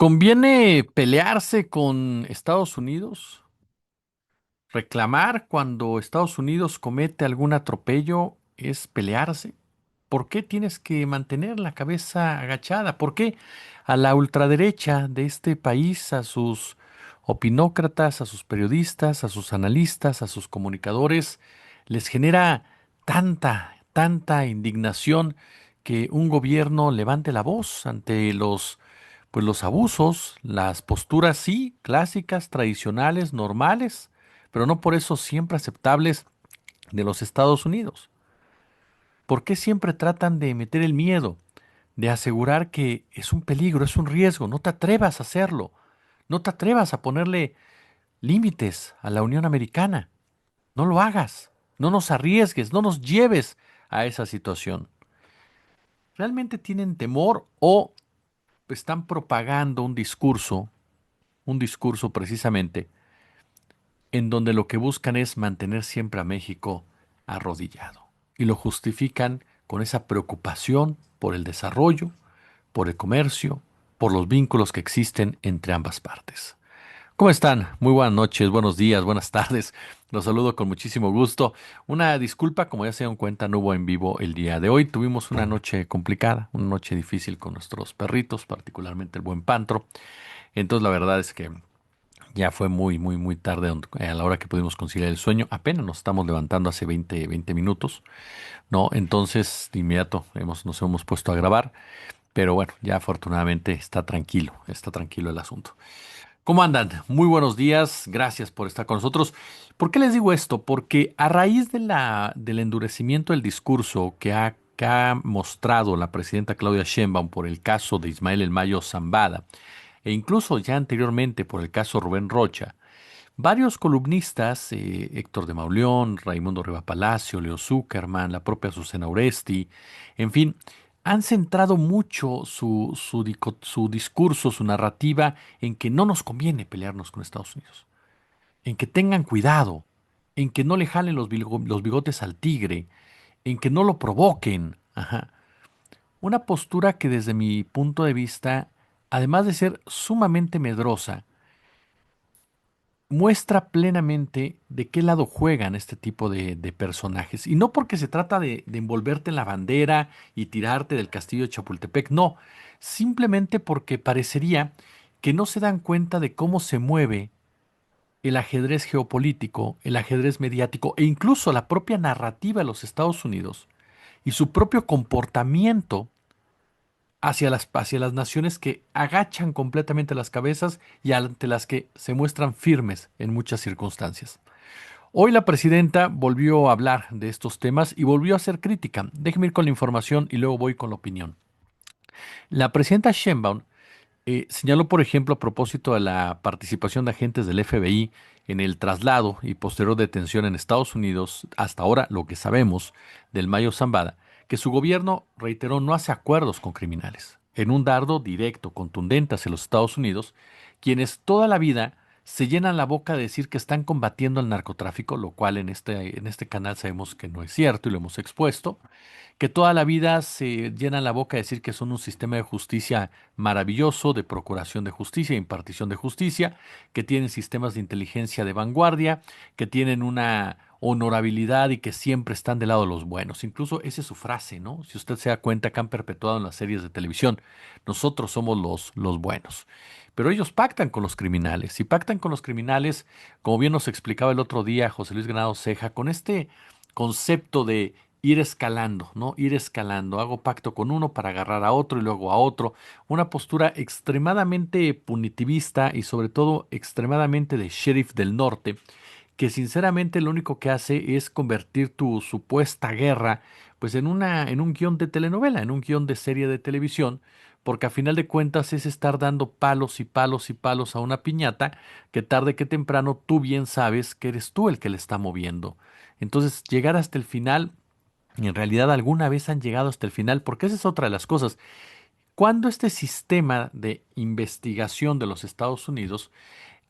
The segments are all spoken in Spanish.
¿Conviene pelearse con Estados Unidos? ¿Reclamar cuando Estados Unidos comete algún atropello es pelearse? ¿Por qué tienes que mantener la cabeza agachada? ¿Por qué a la ultraderecha de este país, a sus opinócratas, a sus periodistas, a sus analistas, a sus comunicadores, les genera tanta indignación que un gobierno levante la voz ante los abusos, las posturas sí, clásicas, tradicionales, normales, pero no por eso siempre aceptables de los Estados Unidos? ¿Por qué siempre tratan de meter el miedo, de asegurar que es un peligro, es un riesgo? No te atrevas a hacerlo. No te atrevas a ponerle límites a la Unión Americana. No lo hagas. No nos arriesgues, no nos lleves a esa situación. ¿Realmente tienen temor o están propagando un discurso precisamente en donde lo que buscan es mantener siempre a México arrodillado? Y lo justifican con esa preocupación por el desarrollo, por el comercio, por los vínculos que existen entre ambas partes. ¿Cómo están? Muy buenas noches, buenos días, buenas tardes. Los saludo con muchísimo gusto. Una disculpa, como ya se dieron cuenta, no hubo en vivo el día de hoy. Tuvimos una noche complicada, una noche difícil con nuestros perritos, particularmente el buen Pantro. Entonces, la verdad es que ya fue muy tarde a la hora que pudimos conciliar el sueño. Apenas nos estamos levantando hace 20 minutos, ¿no? Entonces, de inmediato nos hemos puesto a grabar. Pero bueno, ya afortunadamente está tranquilo el asunto. ¿Cómo andan? Muy buenos días, gracias por estar con nosotros. ¿Por qué les digo esto? Porque a raíz del endurecimiento del discurso que ha mostrado la presidenta Claudia Sheinbaum por el caso de Ismael El Mayo Zambada, e incluso ya anteriormente por el caso Rubén Rocha, varios columnistas, Héctor de Mauleón, Raimundo Riva Palacio, Leo Zuckerman, la propia Susana Oresti, en fin, han centrado mucho su discurso, su narrativa en que no nos conviene pelearnos con Estados Unidos, en que tengan cuidado, en que no le jalen los bigotes al tigre, en que no lo provoquen. Ajá. Una postura que desde mi punto de vista, además de ser sumamente medrosa, muestra plenamente de qué lado juegan este tipo de personajes. Y no porque se trata de envolverte en la bandera y tirarte del castillo de Chapultepec, no, simplemente porque parecería que no se dan cuenta de cómo se mueve el ajedrez geopolítico, el ajedrez mediático e incluso la propia narrativa de los Estados Unidos y su propio comportamiento hacia las naciones que agachan completamente las cabezas y ante las que se muestran firmes en muchas circunstancias. Hoy la presidenta volvió a hablar de estos temas y volvió a hacer crítica. Déjeme ir con la información y luego voy con la opinión. La presidenta Sheinbaum señaló, por ejemplo, a propósito de la participación de agentes del FBI en el traslado y posterior detención en Estados Unidos, hasta ahora lo que sabemos del Mayo Zambada, que su gobierno, reiteró, no hace acuerdos con criminales. En un dardo directo, contundente hacia los Estados Unidos, quienes toda la vida se llenan la boca de decir que están combatiendo el narcotráfico, lo cual en este canal sabemos que no es cierto y lo hemos expuesto, que toda la vida se llenan la boca de decir que son un sistema de justicia maravilloso, de procuración de justicia, impartición de justicia, que tienen sistemas de inteligencia de vanguardia, que tienen una honorabilidad y que siempre están del lado de los buenos. Incluso esa es su frase, ¿no? Si usted se da cuenta que han perpetuado en las series de televisión, nosotros somos los buenos. Pero ellos pactan con los criminales y pactan con los criminales, como bien nos explicaba el otro día José Luis Granado Ceja, con este concepto de ir escalando, ¿no? Ir escalando. Hago pacto con uno para agarrar a otro y luego a otro. Una postura extremadamente punitivista y sobre todo extremadamente de sheriff del norte, que sinceramente lo único que hace es convertir tu supuesta guerra pues en un guión de telenovela, en un guión de serie de televisión, porque a final de cuentas es estar dando palos y palos y palos a una piñata que tarde que temprano tú bien sabes que eres tú el que le está moviendo. Entonces, llegar hasta el final, y en realidad alguna vez han llegado hasta el final, porque esa es otra de las cosas. Cuando este sistema de investigación de los Estados Unidos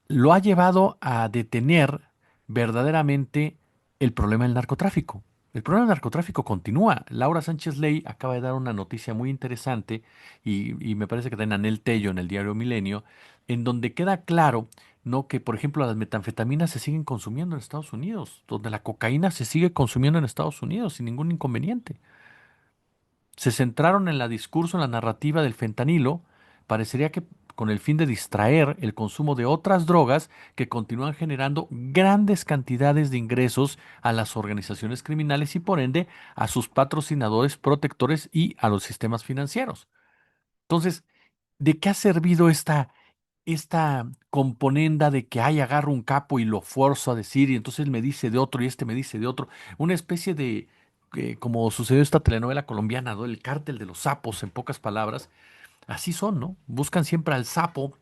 lo ha llevado a detener verdaderamente el problema del narcotráfico. El problema del narcotráfico continúa. Laura Sánchez Ley acaba de dar una noticia muy interesante y me parece que está en Anel Tello en el diario Milenio, en donde queda claro, ¿no? Que, por ejemplo, las metanfetaminas se siguen consumiendo en Estados Unidos, donde la cocaína se sigue consumiendo en Estados Unidos sin ningún inconveniente. Se centraron en la discurso, en la narrativa del fentanilo, parecería que con el fin de distraer el consumo de otras drogas que continúan generando grandes cantidades de ingresos a las organizaciones criminales y por ende a sus patrocinadores, protectores y a los sistemas financieros. Entonces, ¿de qué ha servido esta componenda de que ay, agarro un capo y lo fuerzo a decir y entonces él me dice de otro y este me dice de otro? Una especie de, como sucedió esta telenovela colombiana, ¿no? El cártel de los sapos, en pocas palabras, así son, ¿no? Buscan siempre al sapo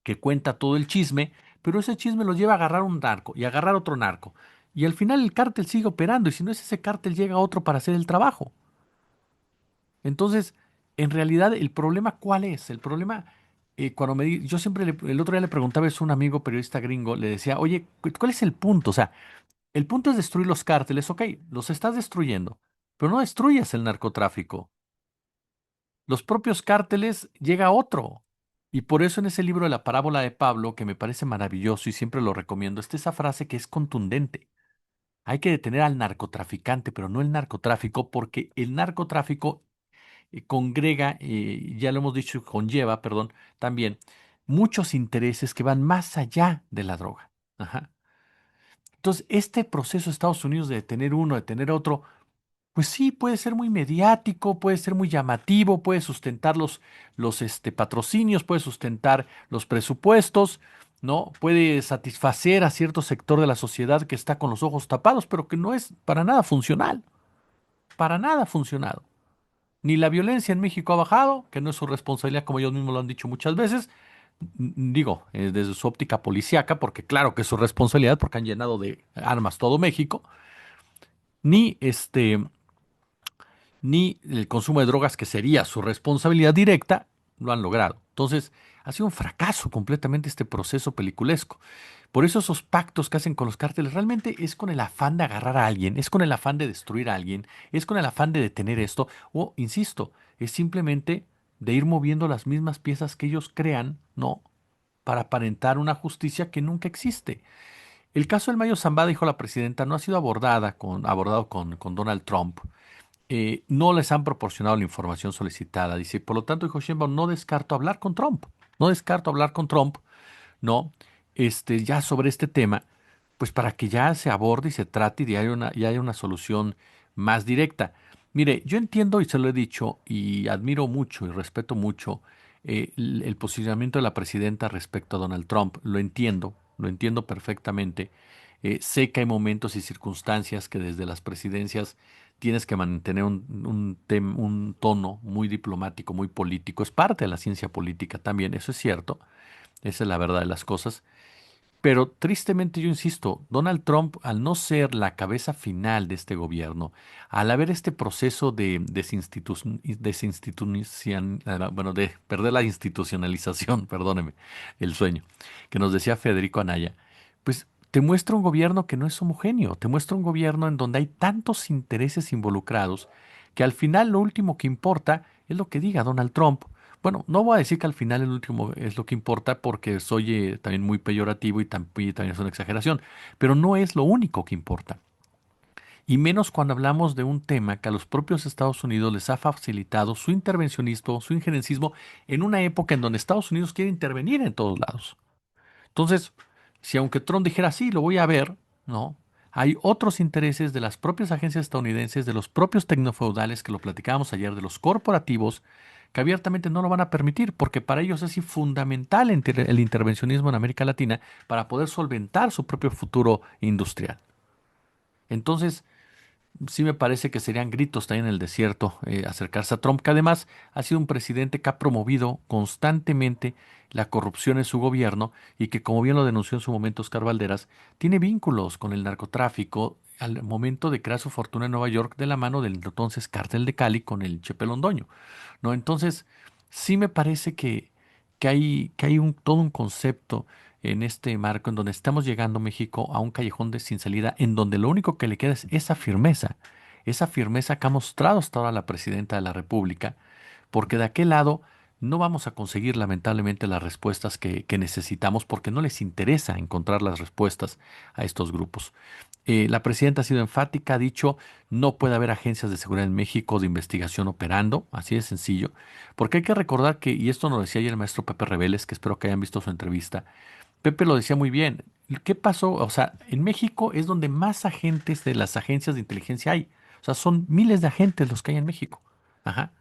que cuenta todo el chisme, pero ese chisme los lleva a agarrar un narco y a agarrar otro narco. Y al final el cártel sigue operando y si no es ese cártel llega otro para hacer el trabajo. Entonces, en realidad, ¿el problema cuál es? El problema, yo siempre, el otro día le preguntaba eso a un amigo periodista gringo, le decía, oye, ¿cuál es el punto? O sea, el punto es destruir los cárteles, ok, los estás destruyendo, pero no destruyas el narcotráfico. Los propios cárteles llega otro. Y por eso en ese libro de la parábola de Pablo, que me parece maravilloso y siempre lo recomiendo, está esa frase que es contundente. Hay que detener al narcotraficante, pero no el narcotráfico, porque el narcotráfico congrega, ya lo hemos dicho, conlleva, perdón, también muchos intereses que van más allá de la droga. Ajá. Entonces, este proceso de Estados Unidos de tener uno, de tener otro, pues sí, puede ser muy mediático, puede ser muy llamativo, puede sustentar los patrocinios, puede sustentar los presupuestos, ¿no? Puede satisfacer a cierto sector de la sociedad que está con los ojos tapados, pero que no es para nada funcional, para nada funcionado. Ni la violencia en México ha bajado, que no es su responsabilidad, como ellos mismos lo han dicho muchas veces. Digo, desde su óptica policíaca, porque claro que es su responsabilidad, porque han llenado de armas todo México, ni ni el consumo de drogas, que sería su responsabilidad directa, lo han logrado. Entonces, ha sido un fracaso completamente este proceso peliculesco. Por eso esos pactos que hacen con los cárteles realmente es con el afán de agarrar a alguien, es con el afán de destruir a alguien, es con el afán de detener esto, o, insisto, es simplemente de ir moviendo las mismas piezas que ellos crean, ¿no? Para aparentar una justicia que nunca existe. El caso del Mayo Zambada, dijo la presidenta, no ha sido abordado con Donald Trump. No les han proporcionado la información solicitada. Dice, por lo tanto, dijo Sheinbaum, no descarto hablar con Trump. No descarto hablar con Trump, ¿no? Ya sobre este tema, pues para que ya se aborde y se trate y haya una solución más directa. Mire, yo entiendo y se lo he dicho y admiro mucho y respeto mucho el posicionamiento de la presidenta respecto a Donald Trump. Lo entiendo perfectamente. Sé que hay momentos y circunstancias que desde las presidencias tienes que mantener un tono muy diplomático, muy político. Es parte de la ciencia política también, eso es cierto. Esa es la verdad de las cosas. Pero tristemente yo insisto, Donald Trump, al no ser la cabeza final de este gobierno, al haber este proceso de bueno, de perder la institucionalización, perdóneme, el sueño, que nos decía Federico Anaya, pues te muestra un gobierno que no es homogéneo, te muestra un gobierno en donde hay tantos intereses involucrados que al final lo último que importa es lo que diga Donald Trump. Bueno, no voy a decir que al final el último es lo que importa porque soy también muy peyorativo y también es una exageración, pero no es lo único que importa. Y menos cuando hablamos de un tema que a los propios Estados Unidos les ha facilitado su intervencionismo, su injerencismo, en una época en donde Estados Unidos quiere intervenir en todos lados. Entonces, si aunque Trump dijera sí, lo voy a ver, ¿no? Hay otros intereses de las propias agencias estadounidenses, de los propios tecnofeudales, que lo platicábamos ayer, de los corporativos, que abiertamente no lo van a permitir, porque para ellos es fundamental el intervencionismo en América Latina para poder solventar su propio futuro industrial. Entonces, sí me parece que serían gritos también en el desierto acercarse a Trump, que además ha sido un presidente que ha promovido constantemente la corrupción en su gobierno y que, como bien lo denunció en su momento Oscar Valderas, tiene vínculos con el narcotráfico al momento de crear su fortuna en Nueva York de la mano del entonces Cártel de Cali con el Chepe Londoño, ¿no? Entonces, sí me parece que hay todo un concepto en este marco en donde estamos llegando México a un callejón sin salida, en donde lo único que le queda es esa firmeza, esa firmeza que ha mostrado hasta ahora la presidenta de la República, porque de aquel lado no vamos a conseguir lamentablemente las respuestas que necesitamos porque no les interesa encontrar las respuestas a estos grupos. La presidenta ha sido enfática, ha dicho no puede haber agencias de seguridad en México de investigación operando, así de sencillo, porque hay que recordar que, y esto nos decía ayer el maestro Pepe Reveles, que espero que hayan visto su entrevista, Pepe lo decía muy bien. ¿Qué pasó? O sea, en México es donde más agentes de las agencias de inteligencia hay. O sea, son miles de agentes los que hay en México. Ajá.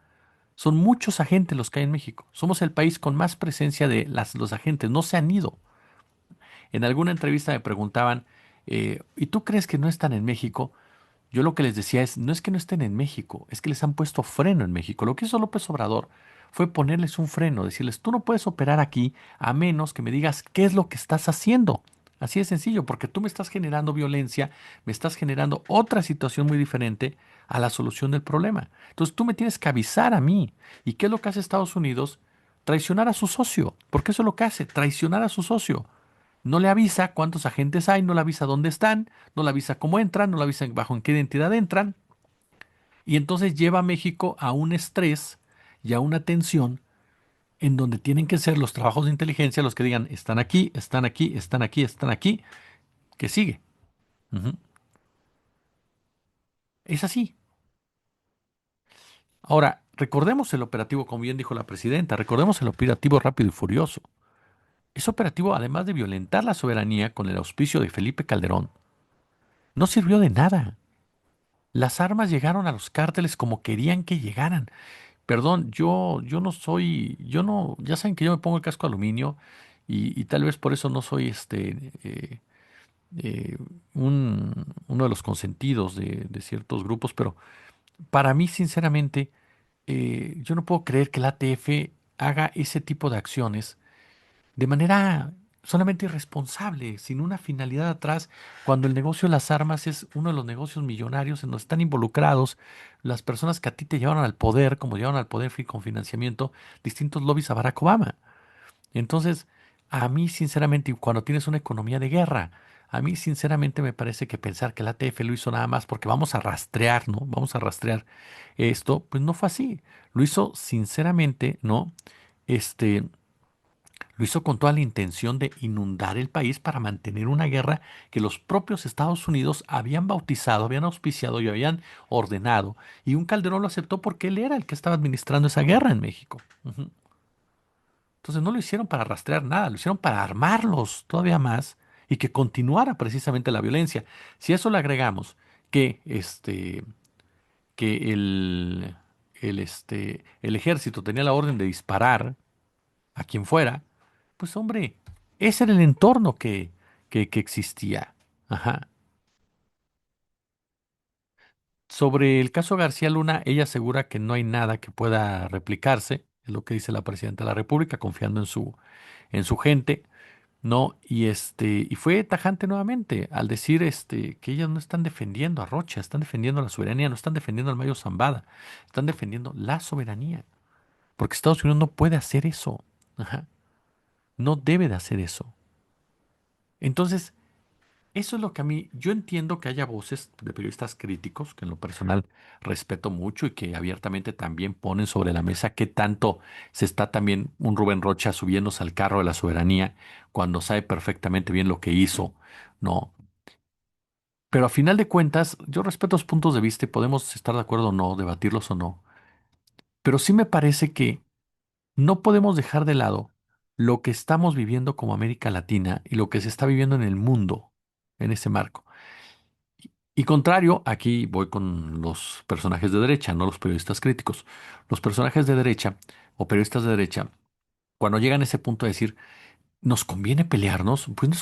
Son muchos agentes los que hay en México. Somos el país con más presencia de los agentes. No se han ido. En alguna entrevista me preguntaban, ¿y tú crees que no están en México? Yo lo que les decía es, no es que no estén en México, es que les han puesto freno en México. Lo que hizo López Obrador fue ponerles un freno, decirles, tú no puedes operar aquí a menos que me digas qué es lo que estás haciendo. Así de sencillo, porque tú me estás generando violencia, me estás generando otra situación muy diferente a la solución del problema. Entonces tú me tienes que avisar a mí. ¿Y qué es lo que hace Estados Unidos? Traicionar a su socio, porque eso es lo que hace, traicionar a su socio. No le avisa cuántos agentes hay, no le avisa dónde están, no le avisa cómo entran, no le avisa bajo en qué identidad entran. Y entonces lleva a México a un estrés y a una tensión en donde tienen que ser los trabajos de inteligencia los que digan, están aquí, están aquí, están aquí, están aquí, que sigue. Ujú. Es así. Ahora, recordemos el operativo, como bien dijo la presidenta, recordemos el operativo rápido y furioso. Ese operativo, además de violentar la soberanía con el auspicio de Felipe Calderón, no sirvió de nada. Las armas llegaron a los cárteles como querían que llegaran. Perdón, yo no soy, yo no, ya saben que yo me pongo el casco de aluminio y tal vez por eso no soy eh, uno de los consentidos de ciertos grupos, pero para mí, sinceramente, yo no puedo creer que la ATF haga ese tipo de acciones de manera solamente irresponsable, sin una finalidad atrás, cuando el negocio de las armas es uno de los negocios millonarios en donde están involucrados las personas que a ti te llevaron al poder, como llevaron al poder con financiamiento, distintos lobbies a Barack Obama. Entonces, a mí, sinceramente, y cuando tienes una economía de guerra, a mí, sinceramente, me parece que pensar que la ATF lo hizo nada más porque vamos a rastrear, ¿no? Vamos a rastrear esto, pues no fue así. Lo hizo, sinceramente, ¿no? Este, lo hizo con toda la intención de inundar el país para mantener una guerra que los propios Estados Unidos habían bautizado, habían auspiciado y habían ordenado. Y un Calderón lo aceptó porque él era el que estaba administrando esa guerra en México. Ujú. Entonces no lo hicieron para rastrear nada, lo hicieron para armarlos todavía más y que continuara precisamente la violencia. Si a eso le agregamos que el ejército tenía la orden de disparar a quien fuera, pues hombre, ese era el entorno que existía. Ajá. Sobre el caso García Luna, ella asegura que no hay nada que pueda replicarse, es lo que dice la presidenta de la República, confiando en su gente, ¿no? Y fue tajante nuevamente al decir que ellas no están defendiendo a Rocha, están defendiendo la soberanía, no están defendiendo al Mayo Zambada, están defendiendo la soberanía, porque Estados Unidos no puede hacer eso. Ajá. No debe de hacer eso. Entonces, eso es lo que a mí, yo entiendo que haya voces de periodistas críticos, que en lo personal respeto mucho y que abiertamente también ponen sobre la mesa qué tanto se está también un Rubén Rocha subiéndose al carro de la soberanía cuando sabe perfectamente bien lo que hizo, ¿no? Pero a final de cuentas, yo respeto los puntos de vista y podemos estar de acuerdo o no, debatirlos o no, pero sí me parece que no podemos dejar de lado lo que estamos viviendo como América Latina y lo que se está viviendo en el mundo en ese marco. Y contrario, aquí voy con los personajes de derecha, no los periodistas críticos. Los personajes de derecha o periodistas de derecha, cuando llegan a ese punto de decir, ¿nos conviene pelearnos? Pues no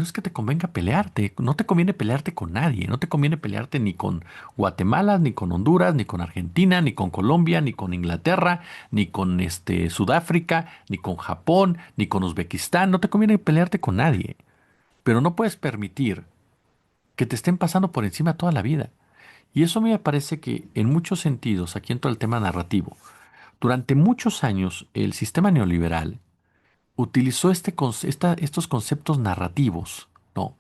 es que te convenga pelearte, no te conviene pelearte con nadie, no te conviene pelearte ni con Guatemala, ni con Honduras, ni con Argentina, ni con Colombia, ni con Inglaterra, ni con Sudáfrica, ni con Japón, ni con Uzbekistán, no te conviene pelearte con nadie, pero no puedes permitir que te estén pasando por encima toda la vida. Y eso a mí me parece que en muchos sentidos, aquí entra el tema narrativo, durante muchos años el sistema neoliberal utilizó estos conceptos narrativos, ¿no?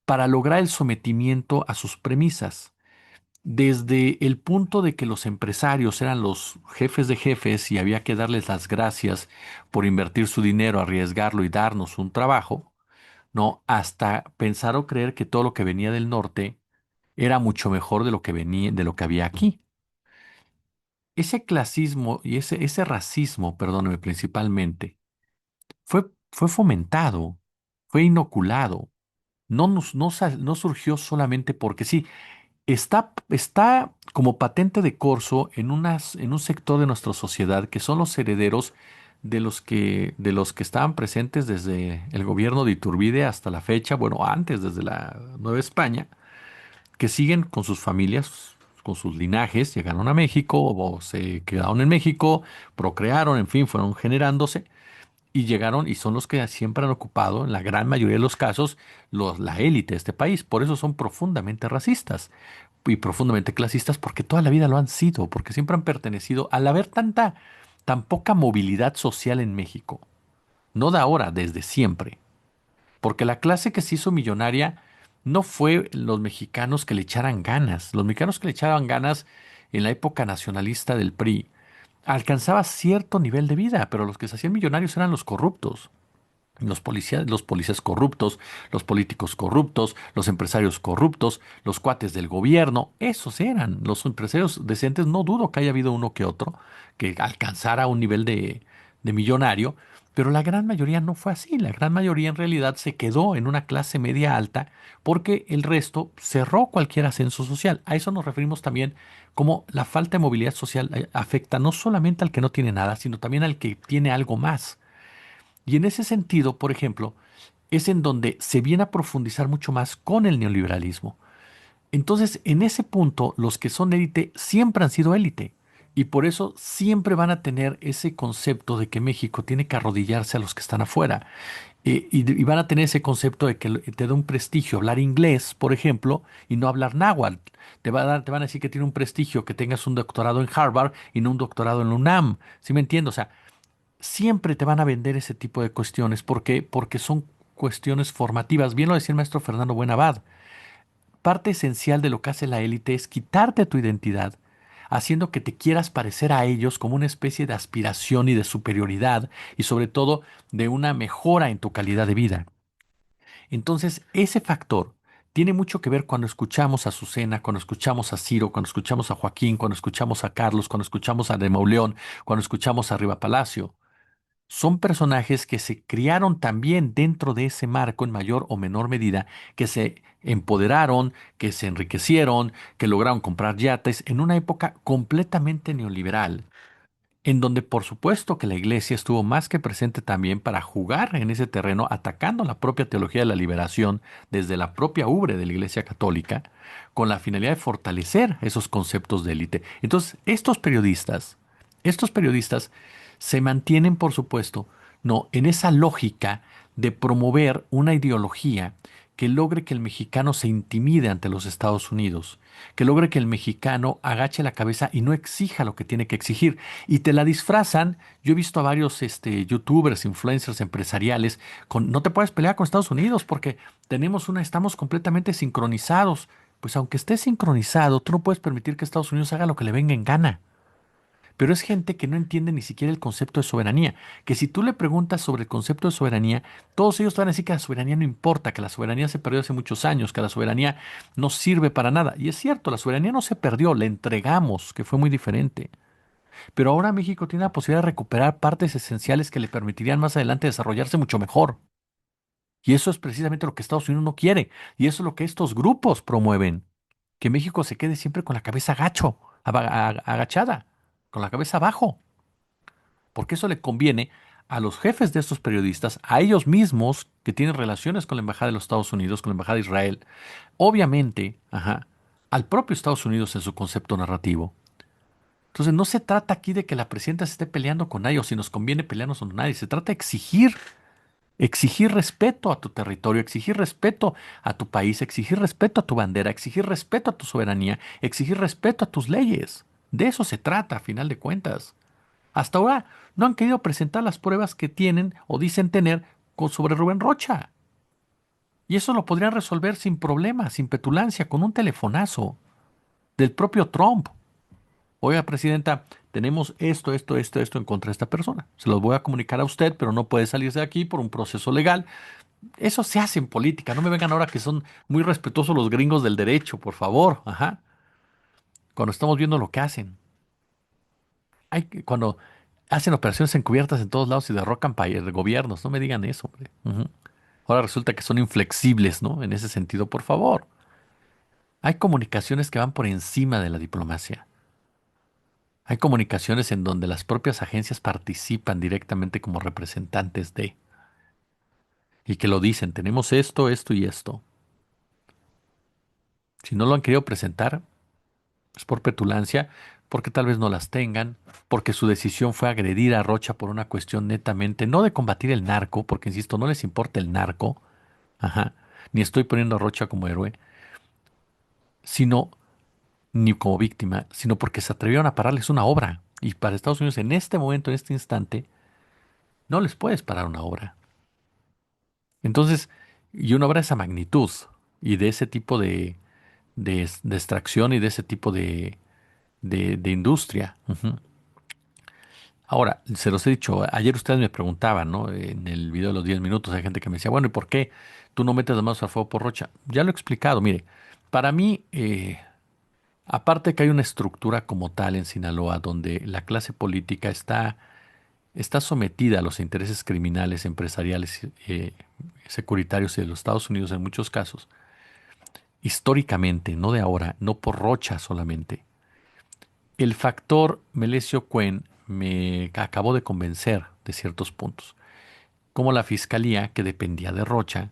Para lograr el sometimiento a sus premisas. desde el punto de que los empresarios eran los jefes de jefes y había que darles las gracias por invertir su dinero, arriesgarlo y darnos un trabajo, ¿no? Hasta pensar o creer que todo lo que venía del norte era mucho mejor de lo que venía, de lo que había aquí. Ese clasismo y ese racismo, perdóname, principalmente, fue fomentado, fue inoculado. No surgió solamente porque sí. Está como patente de corso en un sector de nuestra sociedad que son los herederos de los que estaban presentes desde el gobierno de Iturbide hasta la fecha, bueno, antes, desde la Nueva España, que siguen con sus familias, con sus linajes, llegaron a México o se quedaron en México, procrearon, en fin, fueron generándose y llegaron y son los que siempre han ocupado, en la gran mayoría de los casos, la élite de este país. Por eso son profundamente racistas y profundamente clasistas, porque toda la vida lo han sido, porque siempre han pertenecido, al haber tan poca movilidad social en México, no de ahora, desde siempre, porque la clase que se hizo millonaria no fue los mexicanos que le echaran ganas, los mexicanos que le echaban ganas en la época nacionalista del PRI, alcanzaba cierto nivel de vida, pero los que se hacían millonarios eran los corruptos. Los policías corruptos, los políticos corruptos, los empresarios corruptos, los cuates del gobierno, esos eran los empresarios decentes. No dudo que haya habido uno que otro que alcanzara un nivel de millonario, pero la gran mayoría no fue así. La gran mayoría en realidad se quedó en una clase media alta porque el resto cerró cualquier ascenso social. A eso nos referimos también como la falta de movilidad social afecta no solamente al que no tiene nada, sino también al que tiene algo más. Y en ese sentido, por ejemplo, es en donde se viene a profundizar mucho más con el neoliberalismo. Entonces, en ese punto, los que son élite siempre han sido élite. Y por eso siempre van a tener ese concepto de que México tiene que arrodillarse a los que están afuera. Y van a tener ese concepto de que te da un prestigio hablar inglés, por ejemplo, y no hablar náhuatl. Te van a decir que tiene un prestigio que tengas un doctorado en Harvard y no un doctorado en la UNAM. ¿Sí me entiendo? O sea, siempre te van a vender ese tipo de cuestiones. ¿Por qué? Porque son cuestiones formativas. Bien lo decía el maestro Fernando Buenavad. Parte esencial de lo que hace la élite es quitarte tu identidad, haciendo que te quieras parecer a ellos como una especie de aspiración y de superioridad y sobre todo de una mejora en tu calidad de vida. Entonces, ese factor tiene mucho que ver cuando escuchamos a Azucena, cuando escuchamos a Ciro, cuando escuchamos a Joaquín, cuando escuchamos a Carlos, cuando escuchamos a Demauleón, cuando escuchamos a Riva Palacio. Son personajes que se criaron también dentro de ese marco en mayor o menor medida, que se empoderaron, que se enriquecieron, que lograron comprar yates en una época completamente neoliberal, en donde por supuesto que la iglesia estuvo más que presente también para jugar en ese terreno, atacando la propia teología de la liberación desde la propia ubre de la iglesia católica, con la finalidad de fortalecer esos conceptos de élite. Entonces, estos periodistas se mantienen, por supuesto, no, en esa lógica de promover una ideología que logre que el mexicano se intimide ante los Estados Unidos, que logre que el mexicano agache la cabeza y no exija lo que tiene que exigir. Y te la disfrazan. Yo he visto a varios youtubers, influencers empresariales, no te puedes pelear con Estados Unidos porque estamos completamente sincronizados. Pues aunque estés sincronizado, tú no puedes permitir que Estados Unidos haga lo que le venga en gana. Pero es gente que no entiende ni siquiera el concepto de soberanía. Que si tú le preguntas sobre el concepto de soberanía, todos ellos te van a decir que la soberanía no importa, que la soberanía se perdió hace muchos años, que la soberanía no sirve para nada. Y es cierto, la soberanía no se perdió, la entregamos, que fue muy diferente. Pero ahora México tiene la posibilidad de recuperar partes esenciales que le permitirían más adelante desarrollarse mucho mejor. Y eso es precisamente lo que Estados Unidos no quiere. Y eso es lo que estos grupos promueven. Que México se quede siempre con la cabeza agachada, con la cabeza abajo. Porque eso le conviene a los jefes de estos periodistas, a ellos mismos que tienen relaciones con la Embajada de los Estados Unidos, con la Embajada de Israel, obviamente, ajá, al propio Estados Unidos en su concepto narrativo. Entonces, no se trata aquí de que la presidenta se esté peleando con nadie o si nos conviene pelearnos con nadie. Se trata de exigir respeto a tu territorio, exigir respeto a tu país, exigir respeto a tu bandera, exigir respeto a tu soberanía, exigir respeto a tus leyes. De eso se trata, a final de cuentas. Hasta ahora no han querido presentar las pruebas que tienen o dicen tener sobre Rubén Rocha. Y eso lo podrían resolver sin problema, sin petulancia, con un telefonazo. del propio Trump. Oiga, presidenta, tenemos esto en contra de esta persona. Se los voy a comunicar a usted, pero no puede salirse de aquí por un proceso legal. Eso se hace en política. No me vengan ahora que son muy respetuosos los gringos del derecho, por favor. Ajá. Cuando estamos viendo lo que hacen. Cuando hacen operaciones encubiertas en todos lados y derrocan gobiernos. No me digan eso, hombre. Ujú. Ahora resulta que son inflexibles, ¿no? En ese sentido, por favor. Hay comunicaciones que van por encima de la diplomacia. Hay comunicaciones en donde las propias agencias participan directamente como representantes de, y que lo dicen, tenemos esto y esto. Si no lo han querido presentar, es por petulancia, porque tal vez no las tengan, porque su decisión fue agredir a Rocha por una cuestión netamente, no de combatir el narco, porque insisto, no les importa el narco, ajá, ni estoy poniendo a Rocha como héroe, sino ni como víctima, sino porque se atrevieron a pararles una obra. Y para Estados Unidos en este momento, en este instante, no les puedes parar una obra. Entonces, y una obra de esa magnitud y de ese tipo de extracción y de ese tipo de industria. Ujú. Ahora, se los he dicho, ayer ustedes me preguntaban, ¿no? En el video de los 10 minutos hay gente que me decía, bueno, ¿y por qué tú no metes las manos al fuego por Rocha? Ya lo he explicado, mire, para mí, aparte que hay una estructura como tal en Sinaloa donde la clase política está sometida a los intereses criminales, empresariales, securitarios de los Estados Unidos en muchos casos, históricamente, no de ahora, no por Rocha solamente. El factor Melesio Cuen me acabó de convencer de ciertos puntos, como la fiscalía, que dependía de Rocha,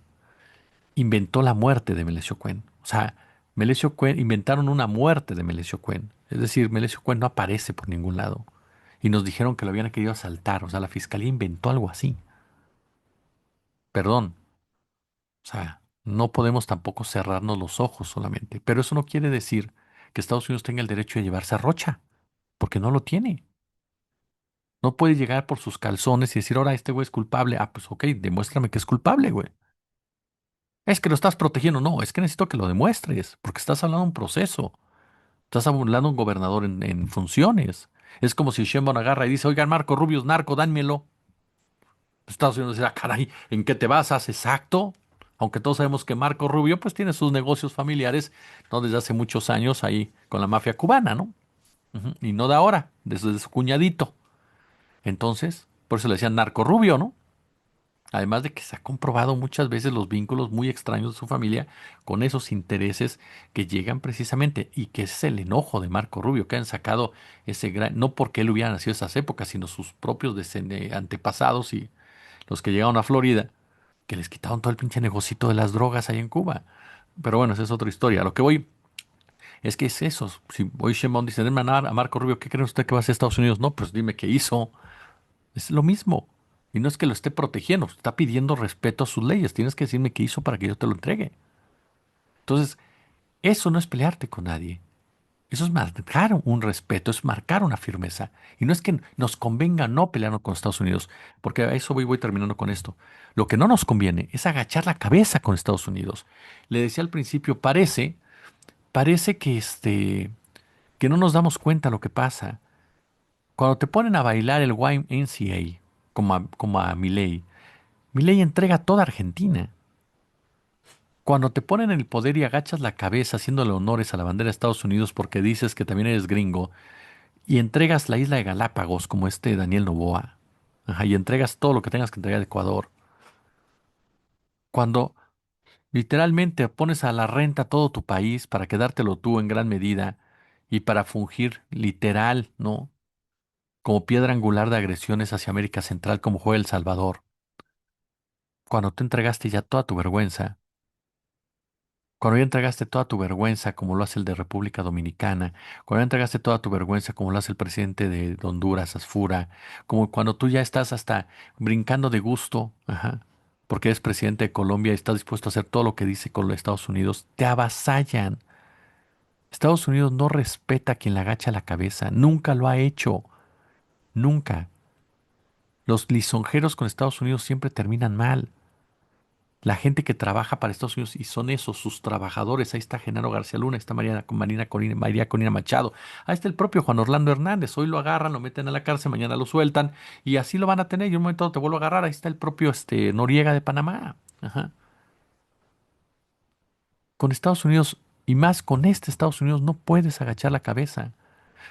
inventó la muerte de Melesio Cuen. O sea, Melesio Cuen, inventaron una muerte de Melesio Cuen. Es decir, Melesio Cuen no aparece por ningún lado. Y nos dijeron que lo habían querido asaltar. O sea, la fiscalía inventó algo así. Perdón. O sea, no podemos tampoco cerrarnos los ojos solamente. Pero eso no quiere decir que Estados Unidos tenga el derecho de llevarse a Rocha, porque no lo tiene. No puede llegar por sus calzones y decir, ahora este güey es culpable. Ah, pues ok, demuéstrame que es culpable, güey. Es que lo estás protegiendo. No, es que necesito que lo demuestres, porque estás hablando de un proceso. Estás hablando de un gobernador en funciones. Es como si Sheinbaum agarra y dice, oigan, Marco Rubio es narco, dámelo. Estados Unidos dice, ah, caray, ¿en qué te basas? Exacto. Aunque todos sabemos que Marco Rubio pues tiene sus negocios familiares, ¿no? Desde hace muchos años ahí con la mafia cubana, ¿no? Ujú. Y no de ahora, desde su cuñadito. Entonces, por eso le decían Narco Rubio, ¿no? Además de que se ha comprobado muchas veces los vínculos muy extraños de su familia con esos intereses que llegan precisamente, y que ese es el enojo de Marco Rubio, que han sacado ese gran, no porque él hubiera nacido en esas épocas, sino sus propios antepasados y los que llegaron a Florida, que les quitaron todo el pinche negocito de las drogas ahí en Cuba. Pero bueno, esa es otra historia. A lo que voy es que es eso. Si hoy Sheinbaum dice, denme a Marco Rubio, ¿qué cree usted que va a hacer Estados Unidos? No, pues dime qué hizo. Es lo mismo. Y no es que lo esté protegiendo, está pidiendo respeto a sus leyes. Tienes que decirme qué hizo para que yo te lo entregue. Entonces, eso no es pelearte con nadie. Eso es marcar un respeto, es marcar una firmeza. Y no es que nos convenga no pelearnos con Estados Unidos, porque a eso voy terminando con esto. Lo que no nos conviene es agachar la cabeza con Estados Unidos. Le decía al principio, parece que no nos damos cuenta lo que pasa. Cuando te ponen a bailar el YMCA, como a Milei, Milei entrega toda Argentina. Cuando te ponen en el poder y agachas la cabeza haciéndole honores a la bandera de Estados Unidos porque dices que también eres gringo, y entregas la isla de Galápagos como este Daniel Noboa, ajá, y entregas todo lo que tengas que entregar a Ecuador, cuando literalmente pones a la renta todo tu país para quedártelo tú en gran medida y para fungir literal, ¿no? Como piedra angular de agresiones hacia América Central como fue El Salvador, cuando tú entregaste ya toda tu vergüenza, cuando ya entregaste toda tu vergüenza como lo hace el de República Dominicana, cuando ya entregaste toda tu vergüenza como lo hace el presidente de Honduras, Asfura, como cuando tú ya estás hasta brincando de gusto, ajá, porque eres presidente de Colombia y estás dispuesto a hacer todo lo que dice con los Estados Unidos, te avasallan. Estados Unidos no respeta a quien le agacha la cabeza, nunca lo ha hecho, nunca. Los lisonjeros con Estados Unidos siempre terminan mal. La gente que trabaja para Estados Unidos y son esos sus trabajadores. Ahí está Genaro García Luna, ahí está María Corina Machado, ahí está el propio Juan Orlando Hernández. Hoy lo agarran, lo meten a la cárcel, mañana lo sueltan y así lo van a tener. Y en un momento dado te vuelvo a agarrar. Ahí está el propio Noriega de Panamá. Ajá. Con Estados Unidos y más con este Estados Unidos no puedes agachar la cabeza.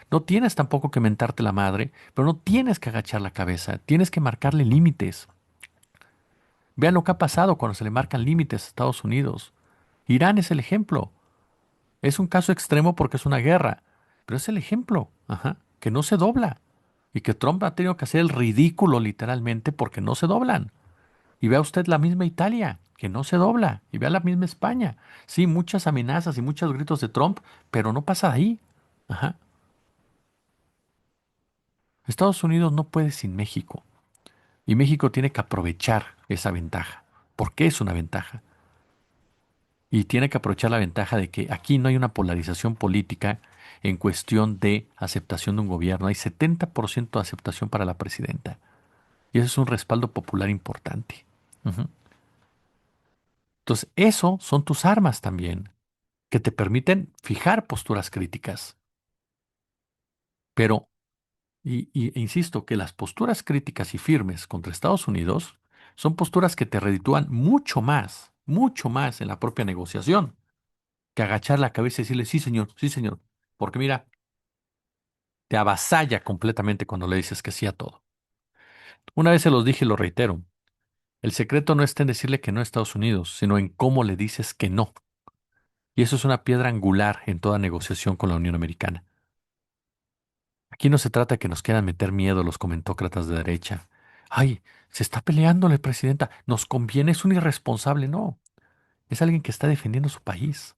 No tienes tampoco que mentarte la madre, pero no tienes que agachar la cabeza. Tienes que marcarle límites. Vean lo que ha pasado cuando se le marcan límites a Estados Unidos. Irán es el ejemplo. Es un caso extremo porque es una guerra, pero es el ejemplo, ajá, que no se dobla y que Trump ha tenido que hacer el ridículo literalmente porque no se doblan. Y vea usted la misma Italia, que no se dobla, y vea la misma España. Sí, muchas amenazas y muchos gritos de Trump, pero no pasa de ahí. Ajá. Estados Unidos no puede sin México y México tiene que aprovechar esa ventaja, porque es una ventaja. Y tiene que aprovechar la ventaja de que aquí no hay una polarización política en cuestión de aceptación de un gobierno. Hay 70% de aceptación para la presidenta. Y eso es un respaldo popular importante. Ujú. Entonces, eso son tus armas también, que te permiten fijar posturas críticas. Pero, e insisto, que las posturas críticas y firmes contra Estados Unidos son posturas que te reditúan mucho más en la propia negociación, que agachar la cabeza y decirle, sí, señor, sí, señor. Porque mira, te avasalla completamente cuando le dices que sí a todo. Una vez se los dije y lo reitero, el secreto no está en decirle que no a Estados Unidos, sino en cómo le dices que no. Y eso es una piedra angular en toda negociación con la Unión Americana. Aquí no se trata de que nos quieran meter miedo los comentócratas de derecha. Ay, se está peleando la presidenta, nos conviene, es un irresponsable. No, es alguien que está defendiendo su país,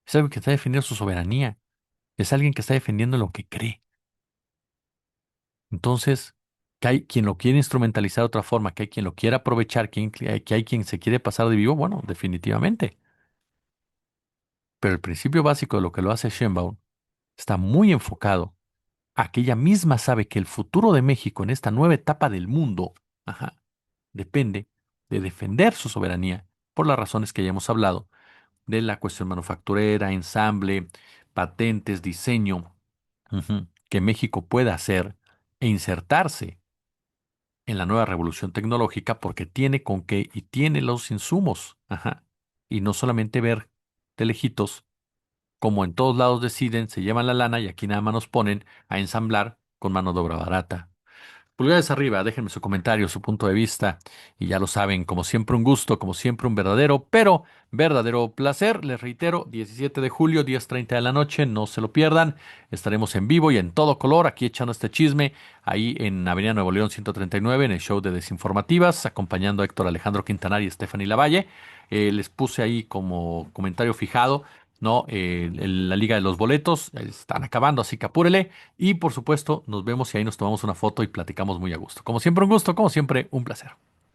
es alguien que está defendiendo su soberanía, es alguien que está defendiendo lo que cree. Entonces, que hay quien lo quiere instrumentalizar de otra forma, que hay quien lo quiere aprovechar, que hay quien se quiere pasar de vivo, bueno, definitivamente. Pero el principio básico de lo que lo hace Sheinbaum está muy enfocado a que ella misma sabe que el futuro de México en esta nueva etapa del mundo, ajá, depende de defender su soberanía por las razones que ya hemos hablado, de la cuestión manufacturera, ensamble, patentes, diseño, que México pueda hacer e insertarse en la nueva revolución tecnológica porque tiene con qué y tiene los insumos. Ajá. Y no solamente ver de lejitos, como en todos lados deciden, se llevan la lana y aquí nada más nos ponen a ensamblar con mano de obra barata. Pulgares arriba, déjenme su comentario, su punto de vista. Y ya lo saben, como siempre un gusto, como siempre un verdadero, pero verdadero placer. Les reitero, 17 de julio, 10:30 de la noche, no se lo pierdan. Estaremos en vivo y en todo color, aquí echando este chisme, ahí en Avenida Nuevo León 139, en el show de Desinformativas, acompañando a Héctor Alejandro Quintanar y Stephanie Lavalle. Les puse ahí como comentario fijado, ¿no? La Liga de los Boletos, están acabando, así que apúrele. Y por supuesto, nos vemos y ahí nos tomamos una foto y platicamos muy a gusto. Como siempre, un gusto, como siempre, un placer.